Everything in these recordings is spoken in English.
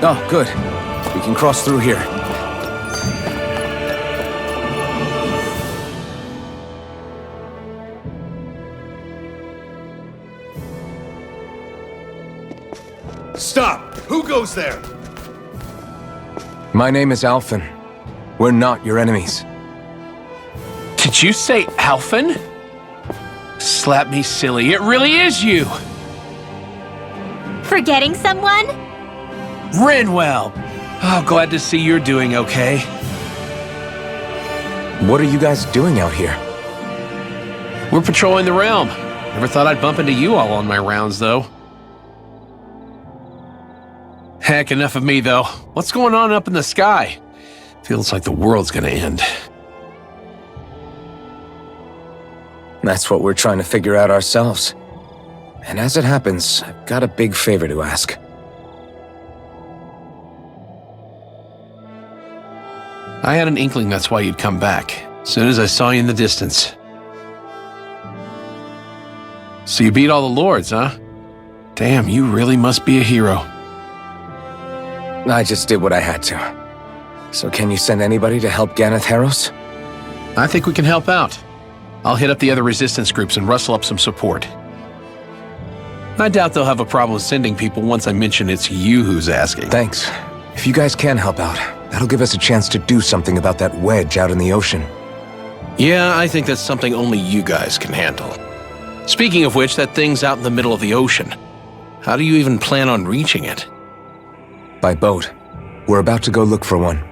Oh, good. We can cross through here. Stop! Who goes there? My name is Alphen. We're not your enemies. Did you say Alphen? Slap me silly, it really is you! Forgetting someone? Renwell! Oh, glad to see you're doing okay. What are you guys doing out here? We're patrolling the realm. Never thought I'd bump into you all on my rounds, though. Heck, enough of me, though. What's going on up in the sky? Feels like the world's gonna end. That's what we're trying to figure out ourselves. And as it happens, I've got a big favor to ask. I had an inkling that's why you'd come back, as soon as I saw you in the distance. So you beat all the lords, huh? Damn, you really must be a hero. I just did what I had to. So can you send anybody to help Ganeth Harros? I think we can help out. I'll hit up the other resistance groups and rustle up some support. I doubt they'll have a problem sending people once I mention it's you who's asking. Thanks. If you guys can help out, that'll give us a chance to do something about that wedge out in the ocean. Yeah, I think that's something only you guys can handle. Speaking of which, that thing's out in the middle of the ocean. How do you even plan on reaching it? By boat. We're about to go look for one.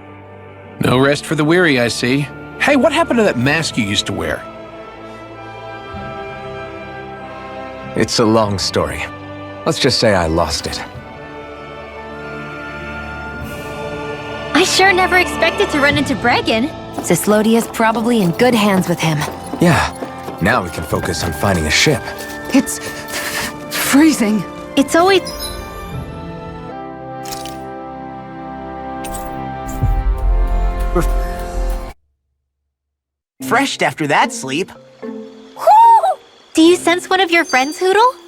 No rest for the weary, I see. Hey, what happened to that mask you used to wear? It's a long story. Let's just say I lost it. I sure never expected to run into Bregan. Cyslodia's probably in good hands with him. Yeah, now we can focus on finding a ship. It's freezing. It's always... Refreshed after that sleep. Woo! Do you sense one of your friends, Hoodle?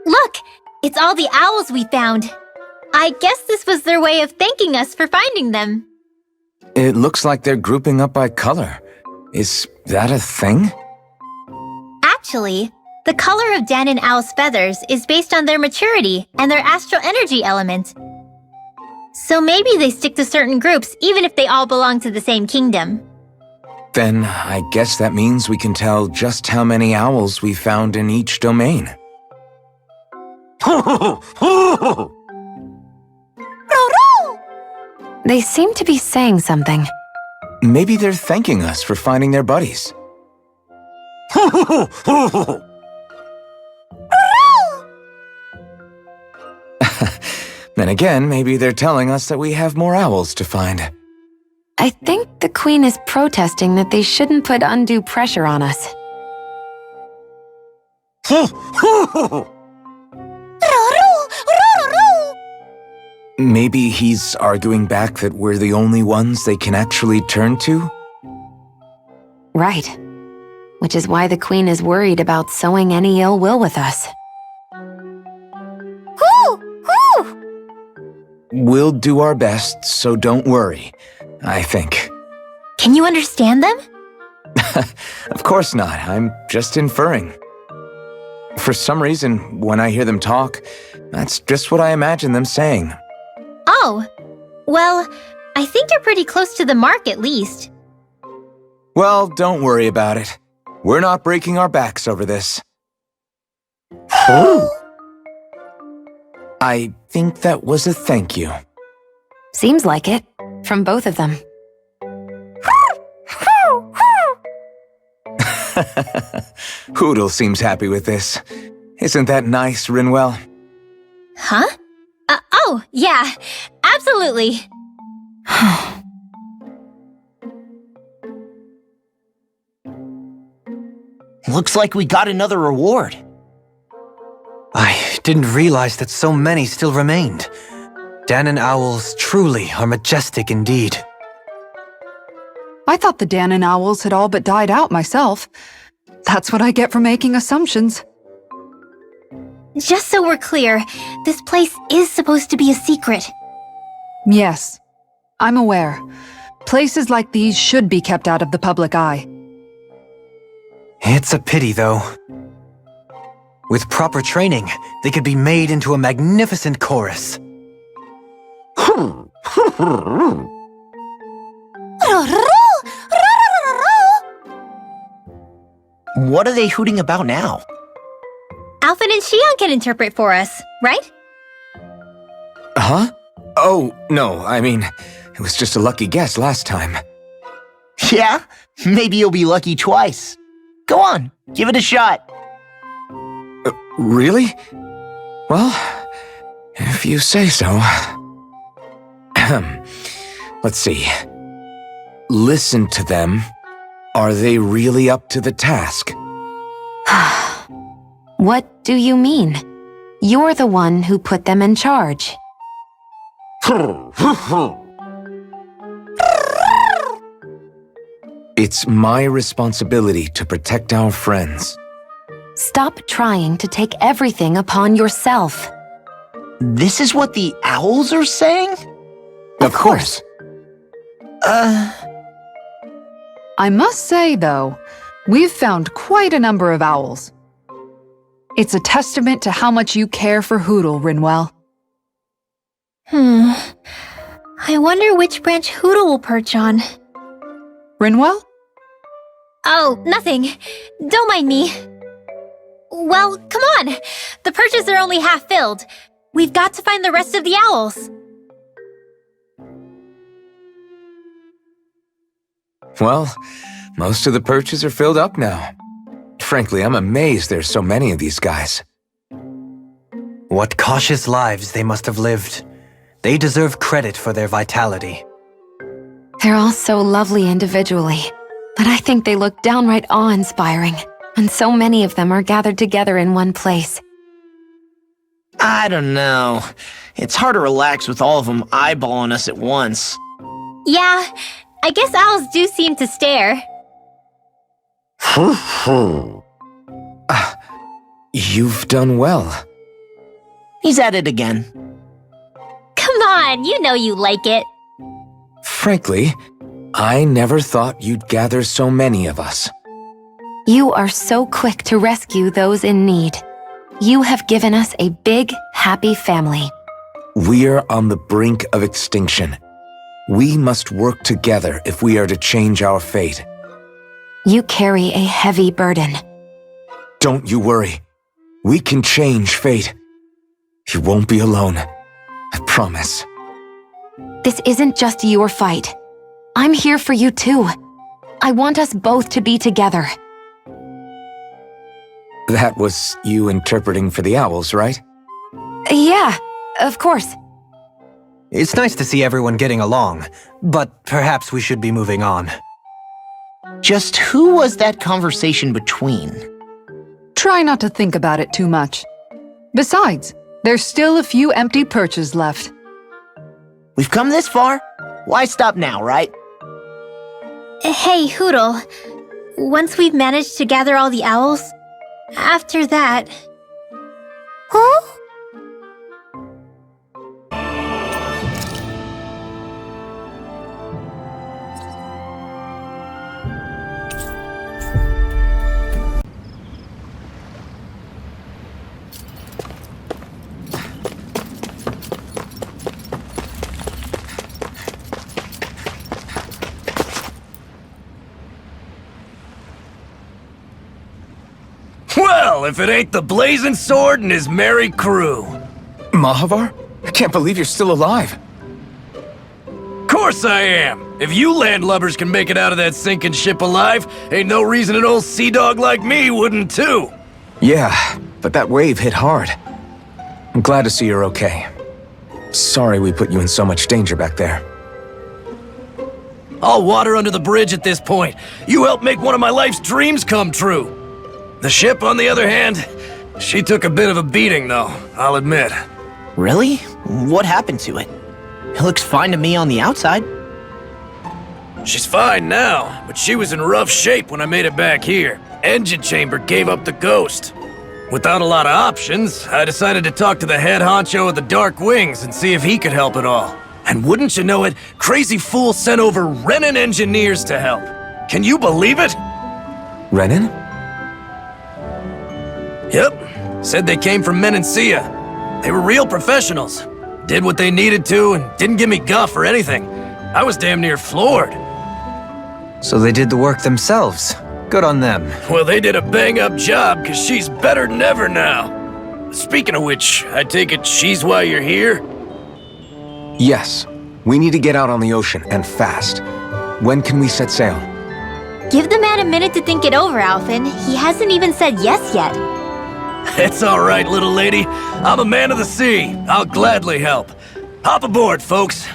Look! It's all the owls we found. I guess this was their way of thanking us for finding them. It looks like they're grouping up by color. Is that a thing? Actually, the color of Dan and Owl's feathers is based on their maturity and their astral energy element. So maybe they stick to certain groups even if they all belong to the same kingdom. Then I guess that means we can tell just how many owls we found in each domain. They seem to be saying something. Maybe they're thanking us for finding their buddies. Then again, maybe they're telling us that we have more owls to find. I think the Queen is protesting that they shouldn't put undue pressure on us. Maybe he's arguing back that we're the only ones they can actually turn to? Right. Which is why the Queen is worried about sowing any ill will with us. We'll do our best, so don't worry, I think. Can you understand them? Of course not, I'm just inferring. For some reason, when I hear them talk, that's just what I imagine them saying. Oh, well, I think you're pretty close to the mark at least. Well, don't worry about it. We're not breaking our backs over this. I think that was a thank you. Seems like it, from both of them. Hootle seems happy with this. Isn't that nice, Rinwell? Huh? Oh, yeah, absolutely. Looks like we got another reward. I didn't realize that so many still remained. Danon owls truly are majestic indeed. I thought the Danon owls had all but died out myself. That's what I get for making assumptions. Just so we're clear, this place is supposed to be a secret. Yes, I'm aware. Places like these should be kept out of the public eye. It's a pity, though. With proper training, they could be made into a magnificent chorus. What are they hooting about now? Alphen and Xion can interpret for us, right? Huh? Oh, no, I mean, it was just a lucky guess last time. Yeah, maybe you'll be lucky twice. Go on, give it a shot. Really? Well, if you say so. Let's see. Listen to them. Are they really up to the task? What do you mean? You're the one who put them in charge. It's my responsibility to protect our friends. Stop trying to take everything upon yourself. This is what the owls are saying? Of course. I must say, though, we've found quite a number of owls. It's a testament to how much you care for Hootle, Rinwell. I wonder which branch Hootle will perch on. Rinwell? Oh, nothing. Don't mind me. Well, come on. The perches are only half filled. We've got to find the rest of the owls. Well, most of the perches are filled up now. Frankly, I'm amazed there's so many of these guys. What cautious lives they must have lived. They deserve credit for their vitality. They're all so lovely individually, but I think they look downright awe-inspiring, and so many of them are gathered together in one place. I don't know. It's hard to relax with all of them eyeballing us at once. Yeah, I guess owls do seem to stare. You've done well. He's at it again. Come on, you know you like it. Frankly, I never thought you'd gather so many of us. You are so quick to rescue those in need. You have given us a big, happy family. We're on the brink of extinction. We must work together if we are to change our fate. You carry a heavy burden. Don't you worry. We can change fate. You won't be alone. I promise. This isn't just your fight. I'm here for you too. I want us both to be together. That was you interpreting for the owls, right? Yeah, of course. It's nice to see everyone getting along, but perhaps we should be moving on. Just who was that conversation between? Try not to think about it too much. Besides, there's still a few empty perches left. We've come this far? Why stop now, right? Hey, Hootle. Once we've managed to gather all the owls, after that... Huh? Well, if it ain't the Blazing Sword and his merry crew. Mahavar? I can't believe you're still alive. Course I am. If you landlubbers can make it out of that sinking ship alive, ain't no reason an old sea dog like me wouldn't too. Yeah, but that wave hit hard. I'm glad to see you're okay. Sorry we put you in so much danger back there. All water under the bridge at this point. You helped make one of my life's dreams come true. The ship, on the other hand, she took a bit of a beating though, I'll admit. Really? What happened to it? It looks fine to me on the outside. She's fine now, but she was in rough shape when I made it back here. Engine chamber gave up the ghost. Without a lot of options, I decided to talk to the head honcho of the Dark Wings and see if he could help at all. And wouldn't you know it, Crazy Fool sent over Renin engineers to help. Can you believe it? Renin? Yep. Said they came from Menancia. They were real professionals. Did what they needed to and didn't give me guff or anything. I was damn near floored. So they did the work themselves. Good on them. Well, they did a bang-up job, because she's better than ever now. Speaking of which, I take it she's why you're here? Yes. We need to get out on the ocean, and fast. When can we set sail? Give the man a minute to think it over, Alphen. He hasn't even said yes yet. It's all right, little lady. I'm a man of the sea. I'll gladly help. Hop aboard, folks.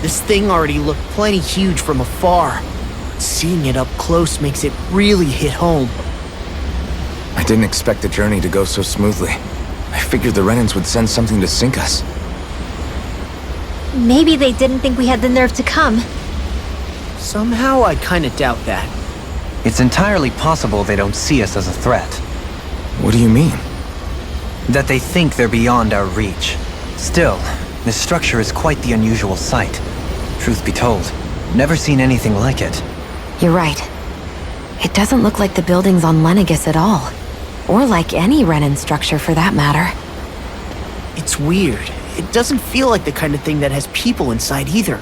This thing already looked plenty huge from afar. Seeing it up close makes it really hit home. I didn't expect the journey to go so smoothly. I figured the Renins would send something to sink us. Maybe they didn't think we had the nerve to come. Somehow I kinda doubt that. It's entirely possible they don't see us as a threat. What do you mean? That they think they're beyond our reach. Still, this structure is quite the unusual sight. Truth be told, never seen anything like it. You're right. It doesn't look like the buildings on Lenegis at all. Or like any Renin structure for that matter. It's weird. It doesn't feel like the kind of thing that has people inside either.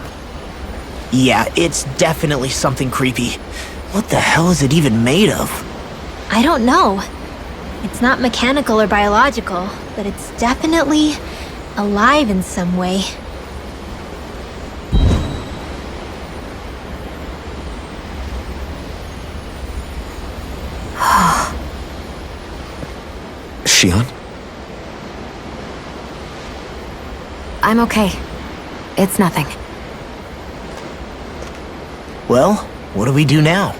Yeah, it's definitely something creepy. What the hell is it even made of? I don't know. It's not mechanical or biological, but it's definitely alive in some way. Shion? I'm okay. It's nothing. Well, what do we do now?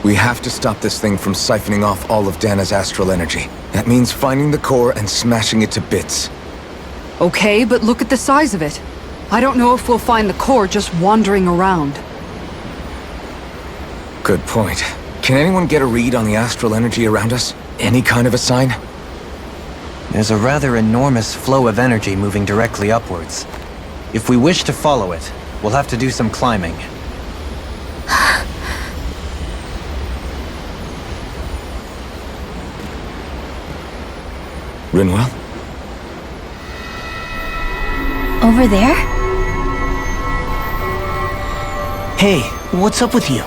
We have to stop this thing from siphoning off all of Dana's astral energy. That means finding the core and smashing it to bits. Okay, but look at the size of it. I don't know if we'll find the core just wandering around. Good point. Can anyone get a read on the astral energy around us? Any kind of a sign? There's a rather enormous flow of energy moving directly upwards. If we wish to follow it, we'll have to do some climbing. Rinwell? Over there? Hey, what's up with you?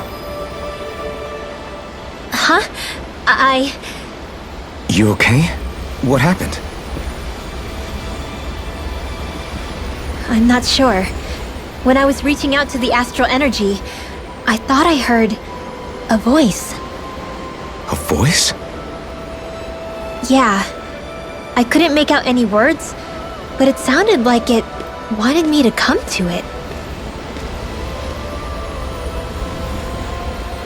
Huh? You okay? What happened? I'm not sure. When I was reaching out to the astral energy, I thought I heard a voice. A voice? Yeah. I couldn't make out any words, but it sounded like it wanted me to come to it.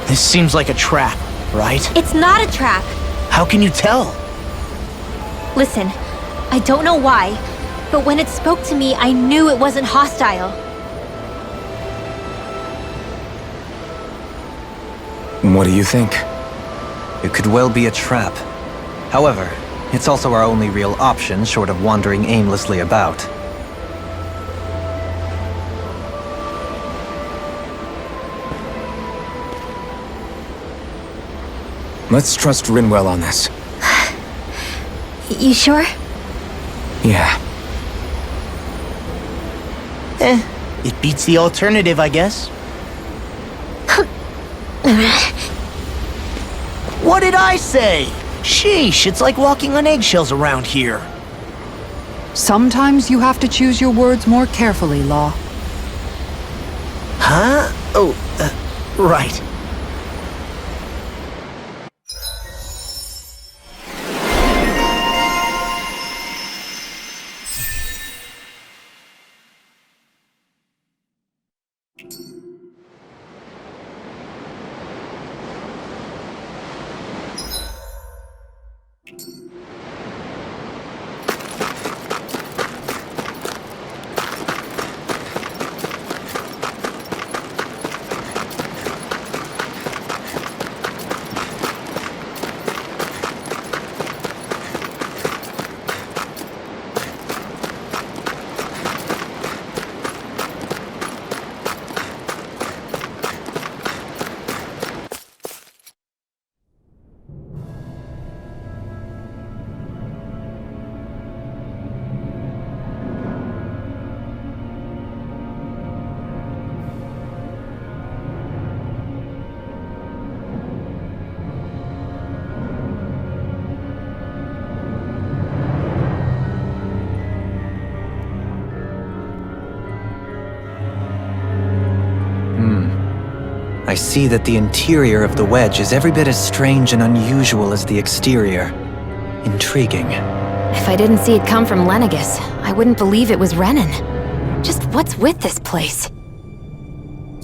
This seems like a trap, right? It's not a trap. How can you tell? Listen, I don't know why, but when it spoke to me, I knew it wasn't hostile. What do you think? It could well be a trap. However, it's also our only real option short of wandering aimlessly about. Let's trust Rinwell on this. You sure? Yeah. It beats the alternative, I guess. What did I say? Sheesh, it's like walking on eggshells around here. Sometimes you have to choose your words more carefully, Law. Huh? Oh, right. I see that the interior of the Wedge is every bit as strange and unusual as the exterior. Intriguing. If I didn't see it come from Lenegus, I wouldn't believe it was Renan. Just what's with this place?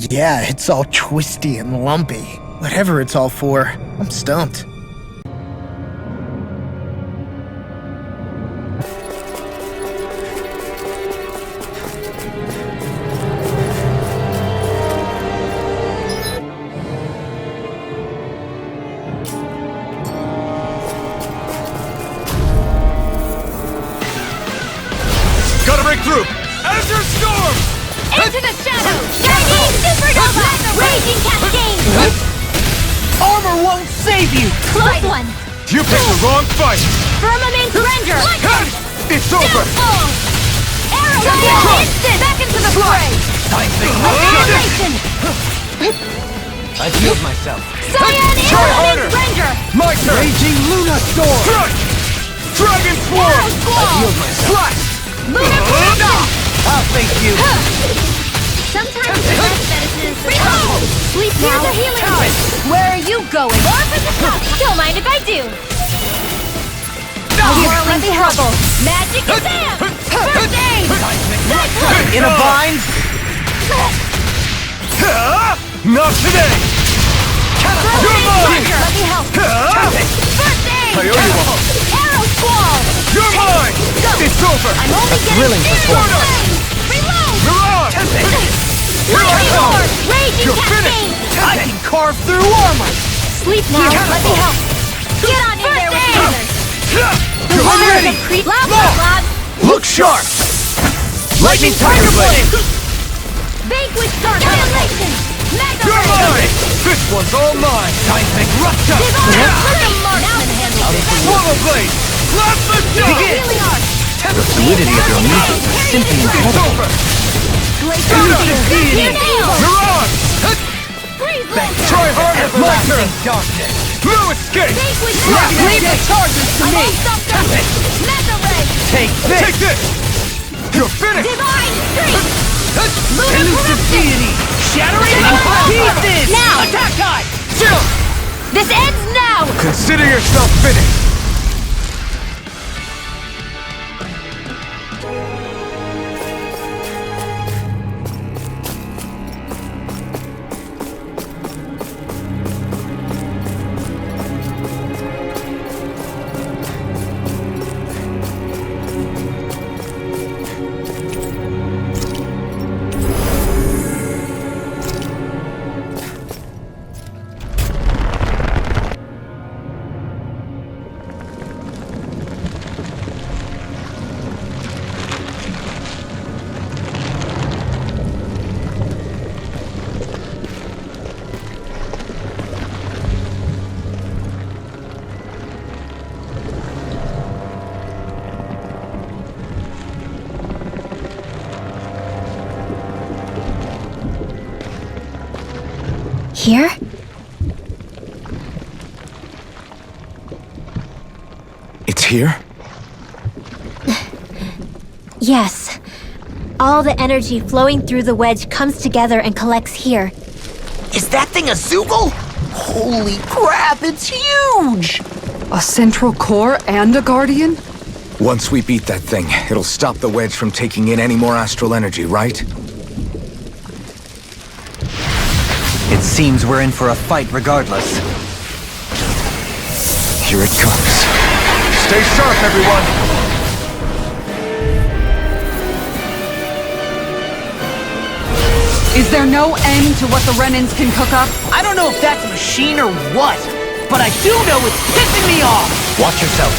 Yeah, it's all twisty and lumpy. Whatever it's all for, I'm stumped. Gotta break through! Enter storm! Into the shadows! Shining supernova! Raging cascade! Armor won't save you! Close one! You picked the wrong fight! Firmament render! It's over! Downfall! Arrow! Instant! Back into the fray! Annihilation! I've healed myself. Cyan Try harder! element render! My turn! Raging Luna Storm! Crunch! Dragon Swarm! Arrow squall! Healed myself. Slash! Lunar corruption! I'll thank you. Sometimes the best medicine is the trouble. Sleep now. Here's a healing art. Where are you going? Don't mind if I do. Whirling trouble. Magic Kazam! First aid! In a bind? Not today! You're mine! Let me help. First aid! I owe you one. Arrow squall! You're mine! Go! It's over! I'm only getting thrilling performance. Reload! Mirage! Lightning Lord! Raging You're cascade! I can carve through armor! Sleep now. Let me help. Get on in there with the others. You're ready! Loud, Look sharp! Lightning Tiger Blade! Vanquish Dark Annihilation! Mega You're Ray! mine! This one's all mine! Seismic Rupture! Divine Flame Marksman handles Swallow Blade! Blast the shot! Healing Art! The fluidity of your movements is simply It's incredible. over! Glacier Nail! Mirage! Freeze Lancer! Try harder for my turn! Darkness. No escape! Vanquish Leave the charges to me! Mega Ray! Take this! Take this! You're finished! Divine Strength! Lunar Elusive Corruption! deity! Shattering pieces! Now! Attack guy! Chill! This ends now! Consider yourself finished! Here? It's here? Yes. All the energy flowing through the wedge comes together and collects here. Is that thing a Zoogle? Holy crap, it's huge! A central core and a guardian? Once we beat that thing, it'll stop the wedge from taking in any more astral energy, right? It seems we're in for a fight regardless. Here it comes. Stay sharp, everyone! Is there no end to what the Renans can cook up? I don't know if that's a machine or what, but I do know it's pissing me off! Watch yourself.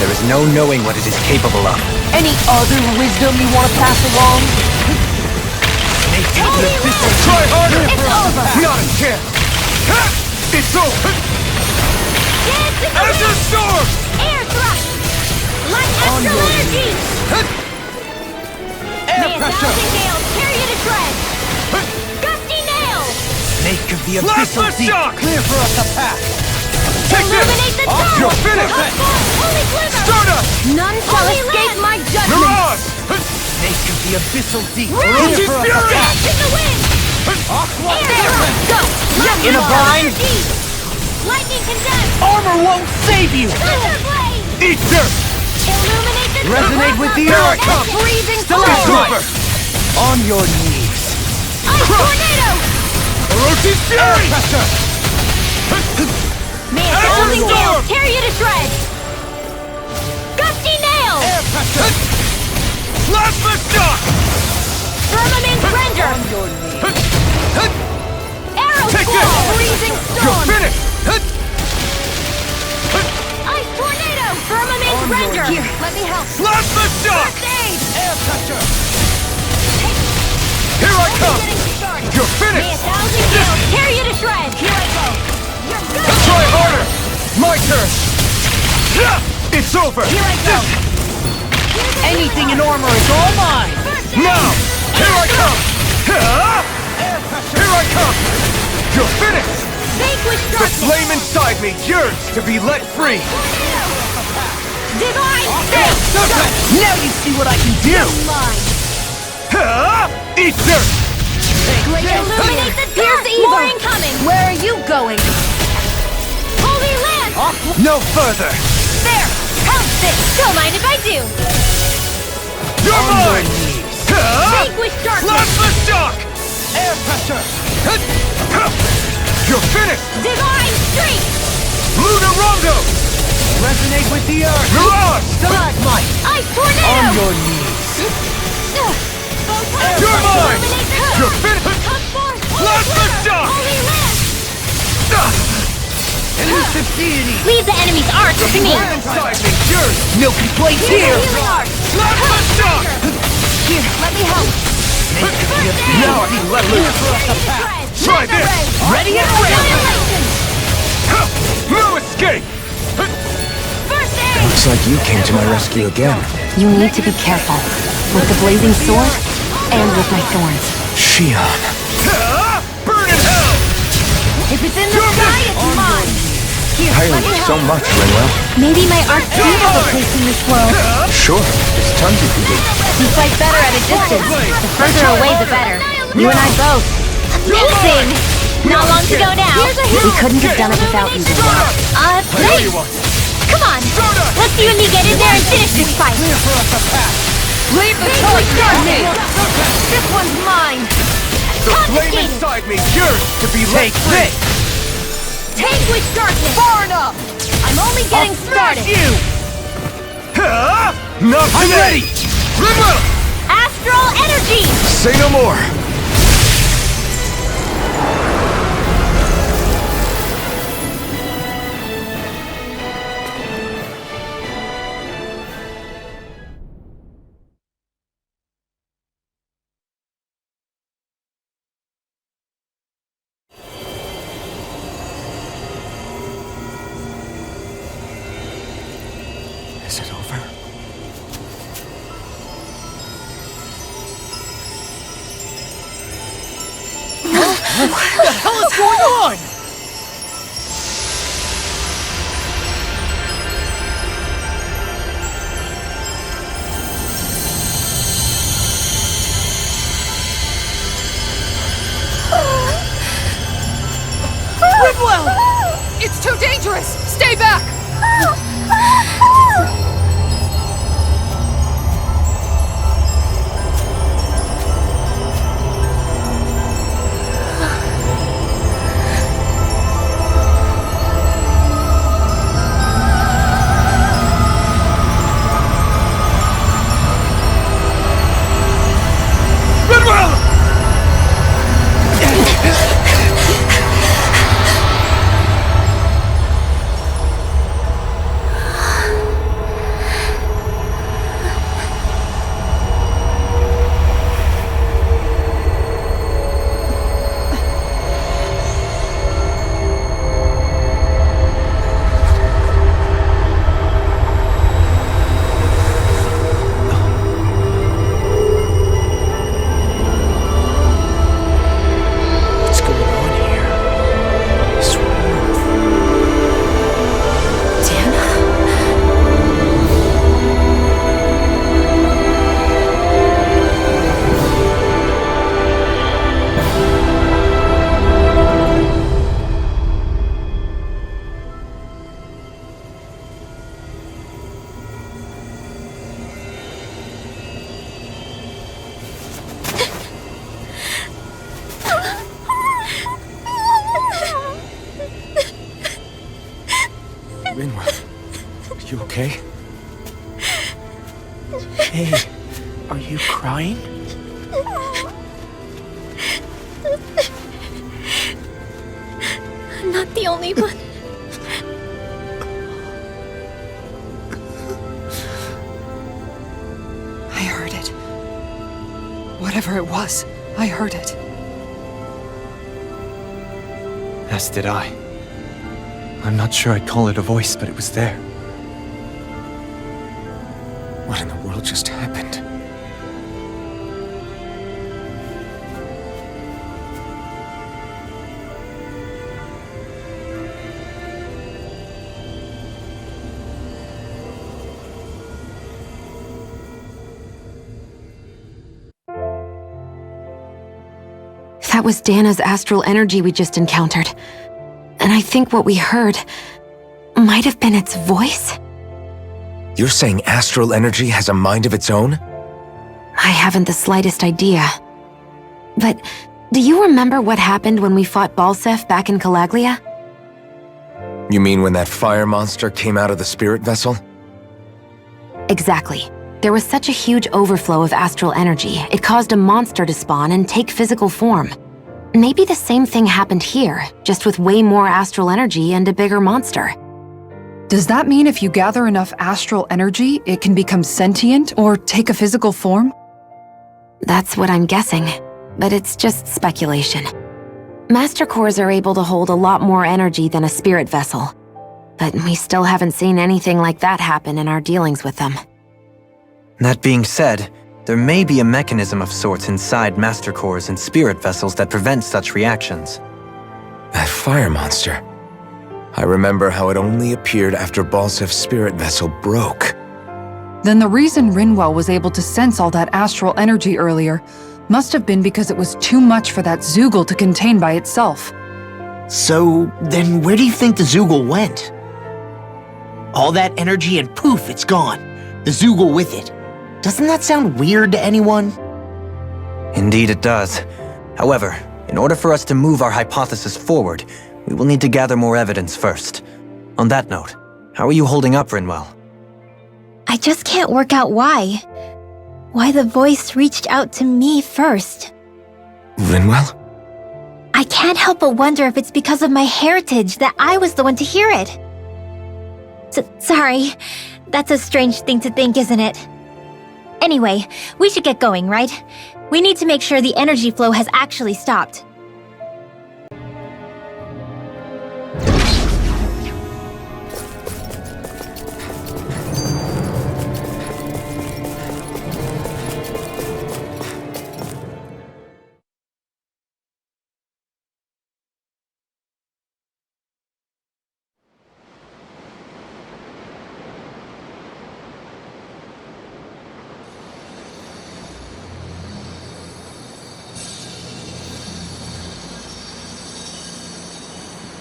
There is no knowing what it is capable of. Any other wisdom you want to pass along? Try harder! It's over! Not a chance! It's over! As a storm! Air thrust! Light astral energy! Air May a pressure! thousand nails tear you to shreds! Gusty nails! Snake of the Plasma abyssal deep. shock! Clear for us a path. Take this! Illuminate the dark! You're finished! Holy glimmer! Stardust! None shall escape my judgment! Mirage! Snake of the abyssal deep. Rage! Clear for us a Fury! path. Dance in the wind! Air thrust! Go! In a bind? Lightning condemned! Armor won't save you! Thunder blade! Eat dirt! Illuminate the Resonate with the Here I earth! come! Freezing It's flow! over! On your knees. Ice tornado! Orochi's Fury! Pressure. May a Astral thousand storm! gales tear you to shreds! Gusty nails! Air pressure. Plasma shock! Firmament render! On your knees. Arrow Take squall! this! Freezing You're storm! finished! Ice tornado! Firmament render! Here, let me help! Plasma shock! First aid! Air pressure. Here I come! Getting started! You're May a finished! thousand gales tear you to shreds! Here I go! You're good! Try harder! My turn! It's over! Here I go! Anything in armor is all mine! First aid! Now! Here I come! Here I come! You're finished! Vanquish The darkness! flame inside me yearns to be let free! Divine fate! Now you see what I can do! Mine! Eat dirt! Illuminate the dark! More incoming! Where are you going? Holy Lance! No further! There! Pounce it! Don't mind if I do! You're mine! Vanquish darkness! Plasma shock! Air pressure. You're finished! Divine streak! Lunarongo! Resonate with the earth. Mirage! Stalagmite! Ice tornado! On your knees. You're mine! You're finished! Plasma shock! Holy Lance! Elusive deity! Leave the enemy's arch to me! Flame inside me yearns! No complaints Here's here! a healing arch! Plasma shock! Here, let me help! Now I can let loose! Try this! Ready and ready! No escape! First aid! Looks like you came to my rescue again. You need to be careful. With the blazing sword, and with my thorns. Shion. Burn in hell! If it's in the sky, it's mine! Here, I let owe me you so help! much, Rinwell. Maybe my arch do have a place in this world. Sure, there's tons you can do. You fight better at a distance. The further away, the better. You and I both. Amazing! Not long to go now. We couldn't have done it without you. Thanks! Come on! Let's you and me get in there and finish this fight! Leave the choice to me! This one's mine! The flame Confiscated! inside me yearns to be let Take free. this! Vanquish darkness! Far enough! I'm only getting Smash started! you! Not I'm today! ready! Rinwell! Astral energy! Say no more! Is it over? What the hell is going on! Ridwell! It's too dangerous! Stay back! Rinwell, are you okay? Hey, are you crying? I'm not the only one. I heard it. Whatever it was, I heard it. As did I. I'm not sure I'd call it a voice, but it was there. What in the world just happened? That was Dana's astral energy we just encountered. And I think what we heard might have been its voice? You're saying astral energy has a mind of its own? I haven't the slightest idea. But do you remember what happened when we fought Balsef back in Calaglia? You mean when that fire monster came out of the spirit vessel? Exactly. There was such a huge overflow of astral energy, it caused a monster to spawn and take physical form. Maybe the same thing happened here, just with way more astral energy and a bigger monster. Does that mean if you gather enough astral energy, it can become sentient or take a physical form? That's what I'm guessing, but it's just speculation. Master cores are able to hold a lot more energy than a spirit vessel, but we still haven't seen anything like that happen in our dealings with them. That being said, there may be a mechanism of sorts inside Master Cores and spirit vessels that prevent such reactions. That fire monster. I remember how it only appeared after Balsef's spirit vessel broke. Then the reason Rinwell was able to sense all that astral energy earlier must have been because it was too much for that Zoogle to contain by itself. So, then where do you think the Zoogle went? All that energy and poof, it's gone. The Zoogle with it. Doesn't that sound weird to anyone? Indeed it does. However, in order for us to move our hypothesis forward, we will need to gather more evidence first. On that note, how are you holding up, Rinwell? I just can't work out why. Why the voice reached out to me first. Rinwell? I can't help but wonder if it's because of my heritage that I was the one to hear it. Sorry. That's a strange thing to think, isn't it? Anyway, we should get going, right? We need to make sure the energy flow has actually stopped.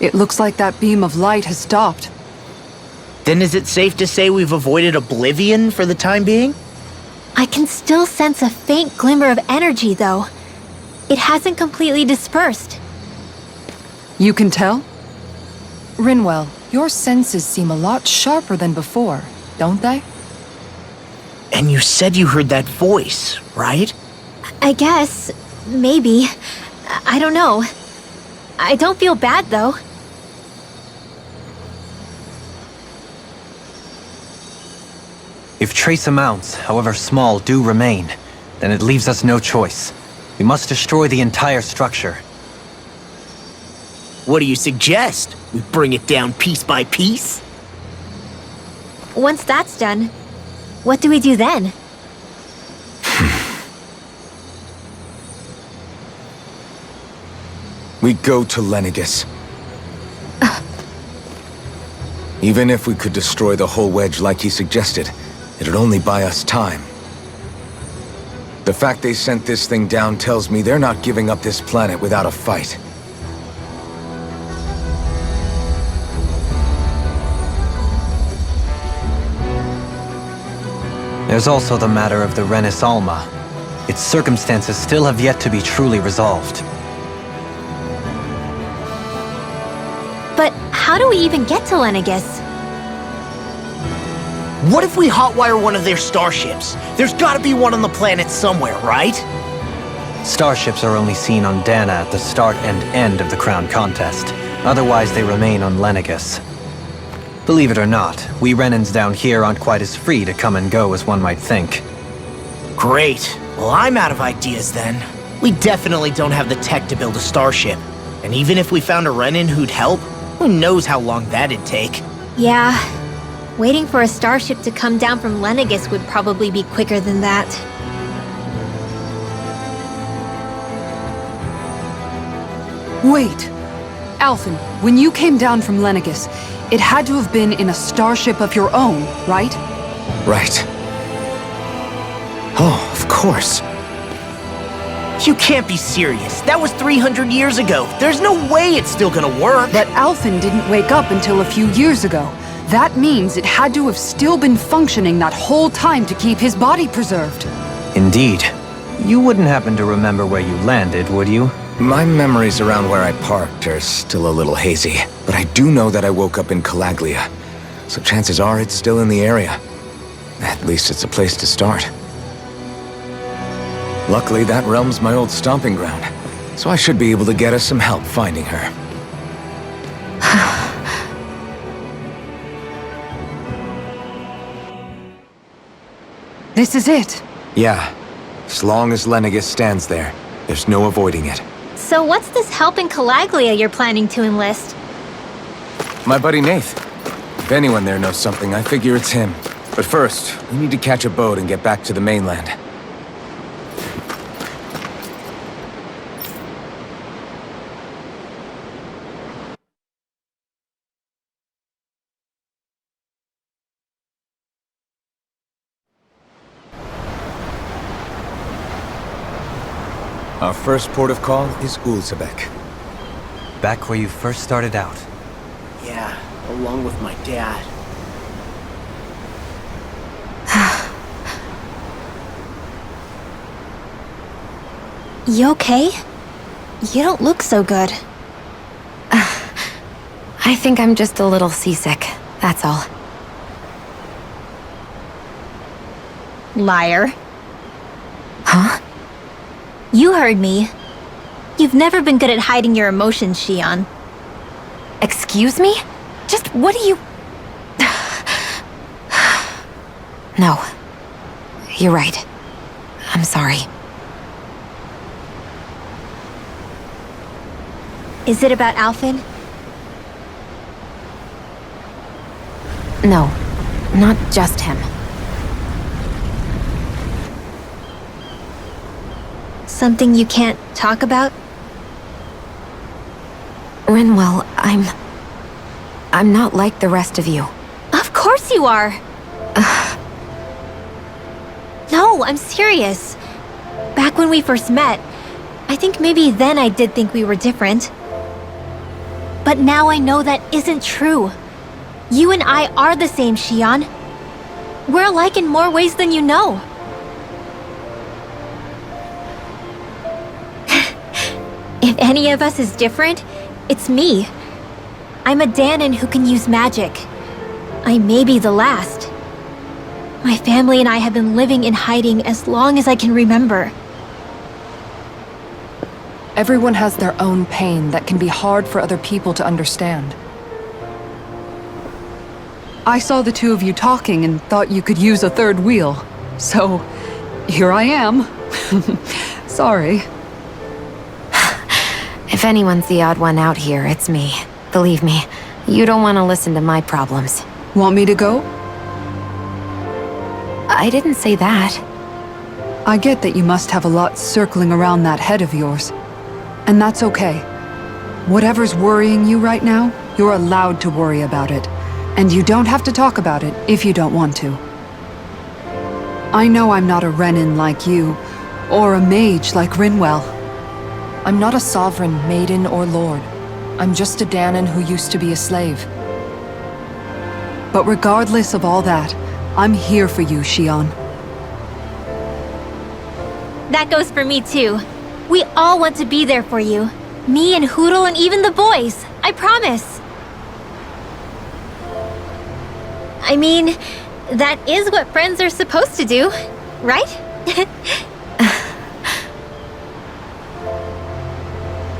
It looks like that beam of light has stopped. Then is it safe to say we've avoided oblivion for the time being? I can still sense a faint glimmer of energy, though. It hasn't completely dispersed. You can tell? Rinwell, your senses seem a lot sharper than before, don't they? And you said you heard that voice, right? I guess. Maybe. I don't know. I don't feel bad, though. If trace amounts, however small, do remain, then it leaves us no choice. We must destroy the entire structure. What do you suggest? We bring it down piece by piece? Once that's done, what do we do then? We go to Lenegus. Even if we could destroy the whole wedge like he suggested, it'd only buy us time. The fact they sent this thing down tells me they're not giving up this planet without a fight. There's also the matter of the Renis Alma. Its circumstances still have yet to be truly resolved. But how do we even get to Lenegus? What if we hotwire one of their starships? There's gotta be one on the planet somewhere, right? Starships are only seen on Dana at the start and end of the Crown Contest. Otherwise, they remain on Lenegus. Believe it or not, we Renans down here aren't quite as free to come and go as one might think. Great. Well, I'm out of ideas then. We definitely don't have the tech to build a starship. And even if we found a Renan who'd help, who knows how long that'd take? Yeah. Waiting for a starship to come down from Lenegus would probably be quicker than that. Wait. Alphen, when you came down from Lenegus, it had to have been in a starship of your own, right? Right. Oh, of course. You can't be serious. That was 300 years ago. There's no way it's still gonna work. But Alphen didn't wake up until a few years ago. That means it had to have still been functioning that whole time to keep his body preserved. Indeed. You wouldn't happen to remember where you landed, would you? My memories around where I parked are still a little hazy, but I do know that I woke up in Calaglia, so chances are it's still in the area. At least it's a place to start. Luckily, that realm's my old stomping ground, so I should be able to get us some help finding her. This is it. Yeah, as long as Lenegus stands there, there's no avoiding it. So what's this help in Calaglia you're planning to enlist? My buddy Nath. If anyone there knows something, I figure it's him. But first, we need to catch a boat and get back to the mainland. Our first port of call is Ulzebek. Back where you first started out. Yeah, along with my dad. You okay? You don't look so good. I think I'm just a little seasick, that's all. Liar. Huh? You heard me. You've never been good at hiding your emotions, Shion. Excuse me? Just what do you... No. You're right. I'm sorry. Is it about Alphen? No. Not just him. Something you can't talk about? Rinwell, I'm not like the rest of you. Of course you are! No, I'm serious. Back when we first met, I think maybe then I did think we were different. But now I know that isn't true. You and I are the same, Shion. We're alike in more ways than you know. If any of us is different, it's me. I'm a Danon who can use magic. I may be the last. My family and I have been living in hiding as long as I can remember. Everyone has their own pain that can be hard for other people to understand. I saw the two of you talking and thought you could use a third wheel. So, here I am. Sorry. If anyone's the odd one out here, it's me. Believe me, you don't want to listen to my problems. Want me to go? I didn't say that. I get that you must have a lot circling around that head of yours. And that's okay. Whatever's worrying you right now, you're allowed to worry about it. And you don't have to talk about it if you don't want to. I know I'm not a Renin like you, or a mage like Rinwell. I'm not a sovereign, maiden, or lord. I'm just a Danon who used to be a slave. But regardless of all that, I'm here for you, Shion. That goes for me too. We all want to be there for you. Me and Hootle and even the boys. I promise. I mean, that is what friends are supposed to do, right?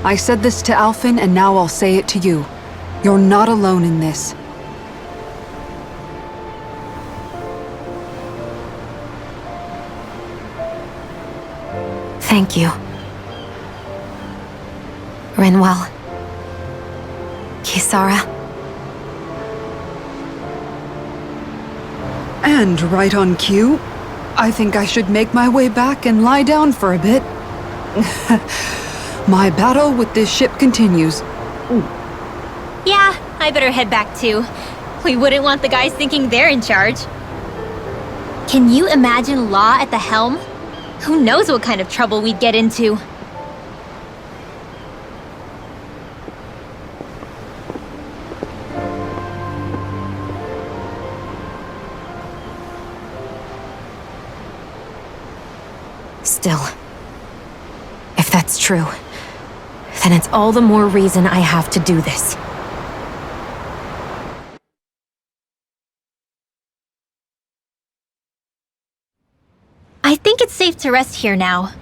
I said this to Alphen, and now I'll say it to you. You're not alone in this. Thank you. Rinwell. Kisara. And right on cue, I think I should make my way back and lie down for a bit. My battle with this ship continues. Yeah, I better head back too. We wouldn't want the guys thinking they're in charge. Can you imagine Law at the helm? Who knows what kind of trouble we'd get into? Still, if that's true, then it's all the more reason I have to do this. I think it's safe to rest here now.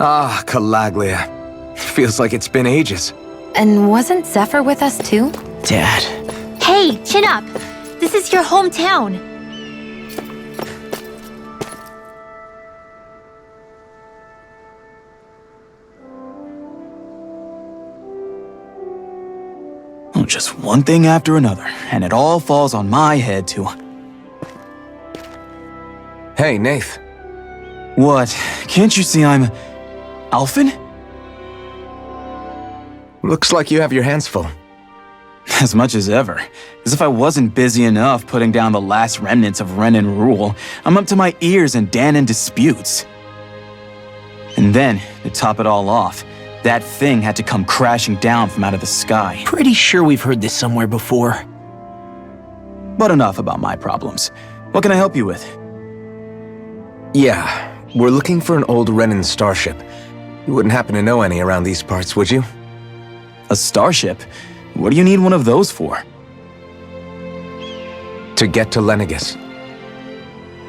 Ah, Calaglia. Feels like it's been ages. And wasn't Zephyr with us too? Dad. Hey, chin up! This is your hometown! Oh, just one thing after another, and it all falls on my head too. Hey, Nath. What? Can't you see I'm... Alphen? Looks like you have your hands full. As much as ever. As if I wasn't busy enough putting down the last remnants of Renin rule, I'm up to my ears in Danon disputes. And then, to top it all off, that thing had to come crashing down from out of the sky. Pretty sure we've heard this somewhere before. But enough about my problems. What can I help you with? Yeah, we're looking for an old Renin starship. You wouldn't happen to know any around these parts, would you? A starship? What do you need one of those for? To get to Lenegus.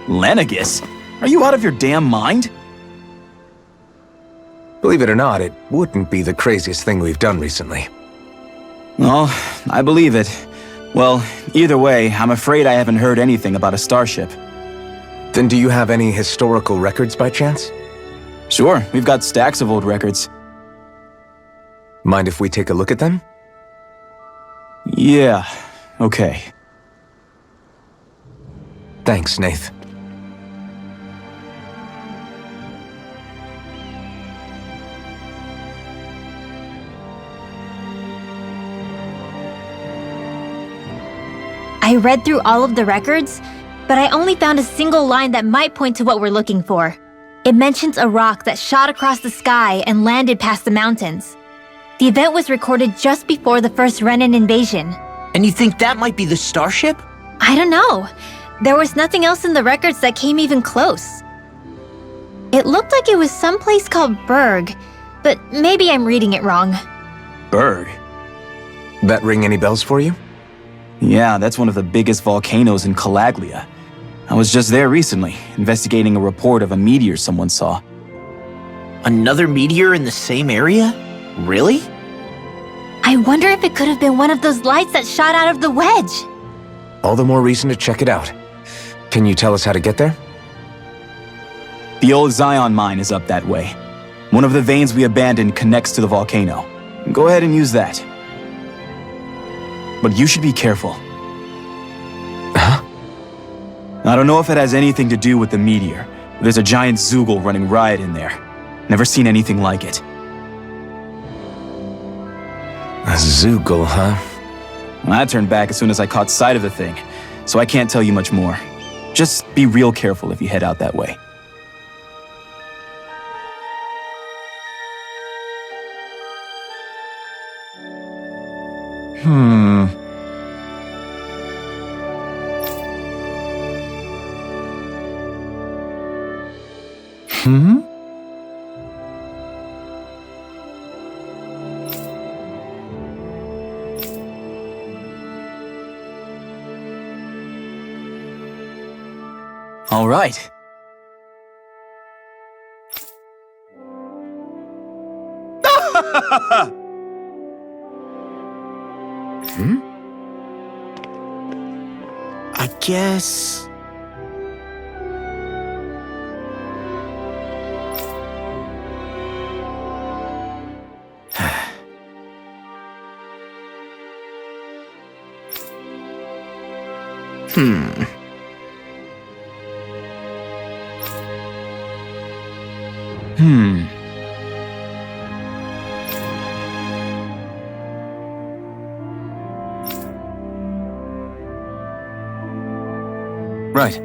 Lenegus? Are you out of your damn mind? Believe it or not, it wouldn't be the craziest thing we've done recently. Well, I believe it. Well, either way, I'm afraid I haven't heard anything about a starship. Then do you have any historical records by chance? Sure, we've got stacks of old records. Mind if we take a look at them? Yeah, okay. Thanks, Nath. I read through all of the records, but I only found a single line that might point to what we're looking for. It mentions a rock that shot across the sky and landed past the mountains. The event was recorded just before the first Renan invasion. And you think that might be the starship? I don't know. There was nothing else in the records that came even close. It looked like it was someplace called Berg, but maybe I'm reading it wrong. Berg? That ring any bells for you? Yeah, that's one of the biggest volcanoes in Calaglia. I was just there recently, investigating a report of a meteor someone saw. Another meteor in the same area? Really? I wonder if it could have been one of those lights that shot out of the Wedge. All the more reason to check it out. Can you tell us how to get there? The old Zion mine is up that way. One of the veins we abandoned connects to the volcano. Go ahead and use that. But you should be careful. Huh? I don't know if it has anything to do with the meteor. There's a giant Zoogle running riot in there. Never seen anything like it. A Zoogle, huh? I turned back as soon as I caught sight of the thing, so I can't tell you much more. Just be real careful if you head out that way. All right. I guess... Right.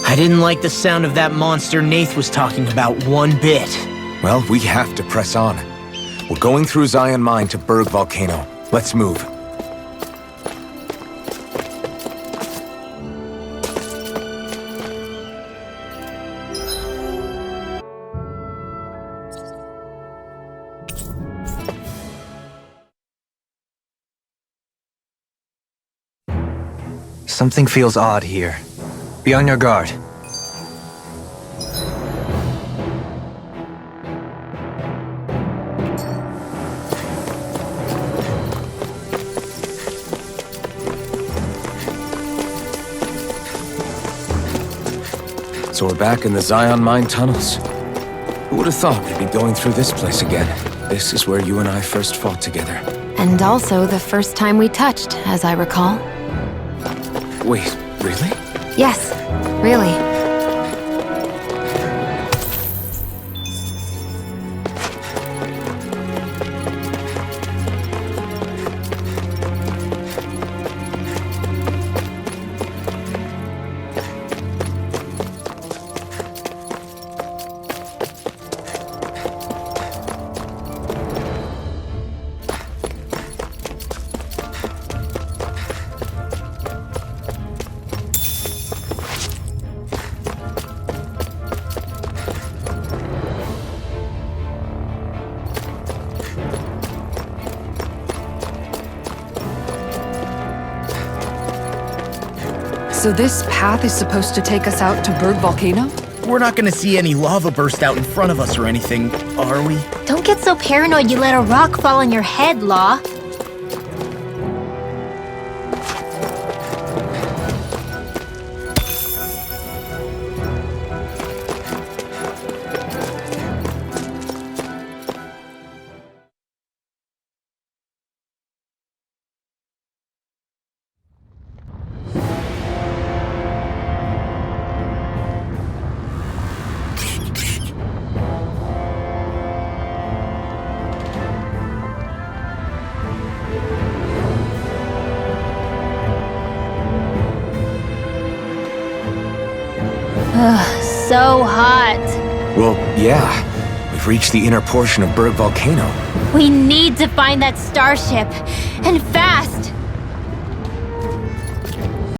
I didn't like the sound of that monster Nath was talking about one bit. Well, we have to press on. We're going through Zion Mine to Berg Volcano. Let's move. Something feels odd here. Be on your guard. So we're back in the Zion Mine tunnels. Who would have thought we'd be going through this place again? This is where you and I first fought together. And also the first time we touched, as I recall. Wait, really? Yes, really. So this path is supposed to take us out to Berg Volcano? We're not gonna see any lava burst out in front of us or anything, are we? Don't get so paranoid you let a rock fall on your head, Law. So hot. Well, yeah. We've reached the inner portion of Berg Volcano. We need to find that starship. And fast.